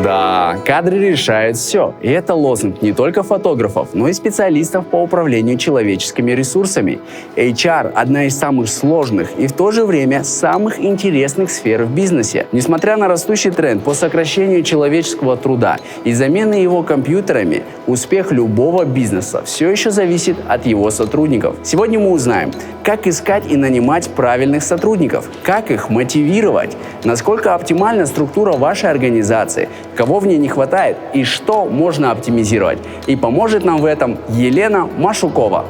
Да, кадры решают все. И это лозунг не только фотографов, но и специалистов по управлению человеческими ресурсами. HR – одна из самых сложных и в то же время самых интересных сфер в бизнесе. Несмотря на растущий тренд по сокращению человеческого труда и замены его компьютерами, успех любого бизнеса все еще зависит от его сотрудников. Сегодня мы узнаем, как искать и нанимать правильных сотрудников, как их мотивировать, насколько оптимальна структура вашей организации, кого в ней не хватает и что можно оптимизировать. И поможет нам в этом Елена Машукова.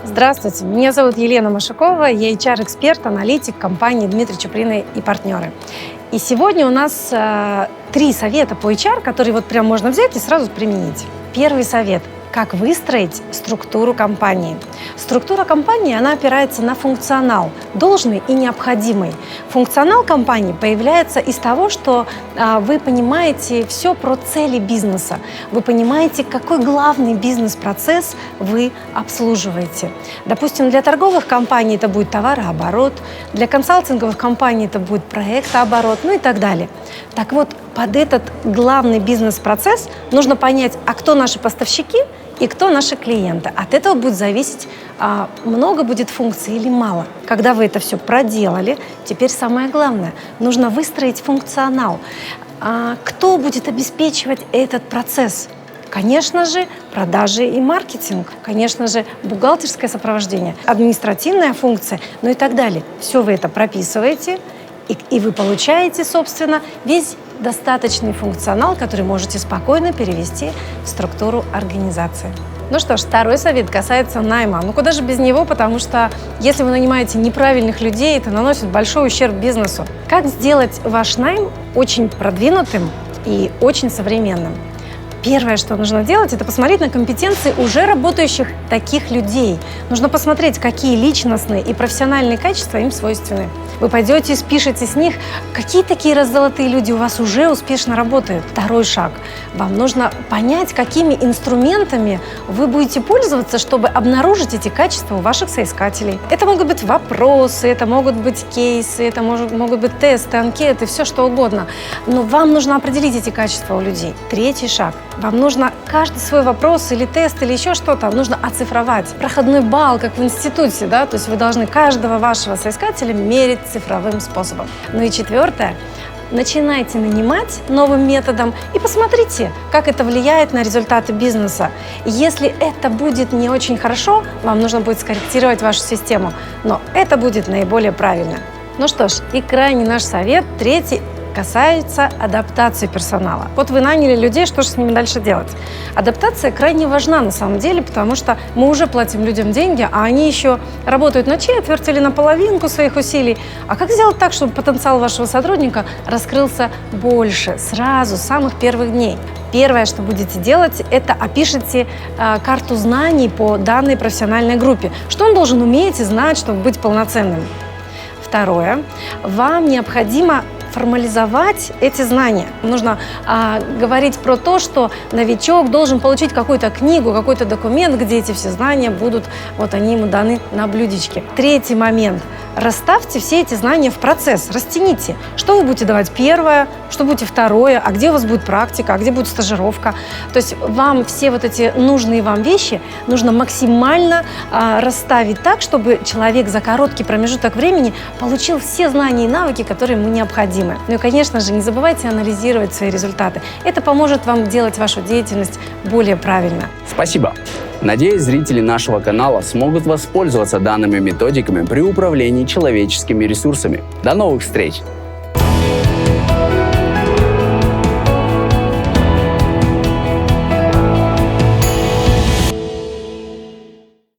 Здравствуйте, меня зовут Елена Машукова, я HR-эксперт, аналитик компании Дмитрий Чуприны и партнеры. И сегодня у нас 3 совета по HR, которые вот прям можно взять и сразу применить. Первый совет – как выстроить структуру компании. Структура компании, она опирается на функционал, должный и необходимый. Функционал компании появляется из того, что вы понимаете все про цели бизнеса. Вы понимаете, какой главный бизнес-процесс вы обслуживаете. Допустим, для торговых компаний это будет товарооборот, для консалтинговых компаний это будет проектооборот, ну и так далее. Так вот, под этот главный бизнес-процесс нужно понять, а кто наши поставщики и кто наши клиенты. От этого будет зависеть, много будет функций или мало. Когда вы это все проделали, теперь самое главное, нужно выстроить функционал. Кто будет обеспечивать этот процесс? Конечно же, продажи и маркетинг, конечно же, бухгалтерское сопровождение, административная функция, ну и так далее. Все вы это прописываете, и вы получаете, собственно, весь достаточный функционал, который можете спокойно перевести в структуру организации. Ну что ж, второй совет касается найма. Ну куда же без него, потому что если вы нанимаете неправильных людей, это наносит большой ущерб бизнесу. Как сделать ваш найм очень продвинутым и очень современным? Первое, что нужно делать, это посмотреть на компетенции уже работающих таких людей. Нужно посмотреть, какие личностные и профессиональные качества им свойственны. Вы пойдете и спишете с них, какие такие золотые люди у вас уже успешно работают. Второй шаг. Вам нужно понять, какими инструментами вы будете пользоваться, чтобы обнаружить эти качества у ваших соискателей. Это могут быть вопросы, это могут быть кейсы, это могут быть тесты, анкеты, все что угодно. Но вам нужно определить эти качества у людей. Третий шаг. Вам нужно каждый свой вопрос или тест, или еще что-то нужно оцифровать. Проходной балл, как в институте, да, то есть вы должны каждого вашего соискателя мерить цифровым способом. Ну и четвертое. Начинайте нанимать новым методом и посмотрите, как это влияет на результаты бизнеса. Если это будет не очень хорошо, вам нужно будет скорректировать вашу систему, но это будет наиболее правильно. Ну что ж, и крайний наш совет, третий, касается адаптации персонала. Вот вы наняли людей, что же с ними дальше делать? Адаптация крайне важна на самом деле, потому что мы уже платим людям деньги, а они еще работают на четверть или на половинку своих усилий. А как сделать так, чтобы потенциал вашего сотрудника раскрылся больше, сразу, с самых первых дней? Первое, что будете делать, это опишите карту знаний по данной профессиональной группе. Что он должен уметь и знать, чтобы быть полноценным? Второе, вам необходимо формализовать эти знания. Нужно говорить про то, что новичок должен получить какую-то книгу, какой-то документ, где эти все знания будут, вот они ему даны на блюдечке. Третий момент. Расставьте все эти знания в процесс, растяните. Что вы будете давать первое, что будете второе, а где у вас будет практика, а где будет стажировка. То есть вам все вот эти нужные вам вещи нужно максимально расставить так, чтобы человек за короткий промежуток времени получил все знания и навыки, которые ему необходимы. Ну и, конечно же, не забывайте анализировать свои результаты. Это поможет вам делать вашу деятельность более правильно. Спасибо. Надеюсь, зрители нашего канала смогут воспользоваться данными методиками при управлении человеческими ресурсами. До новых встреч!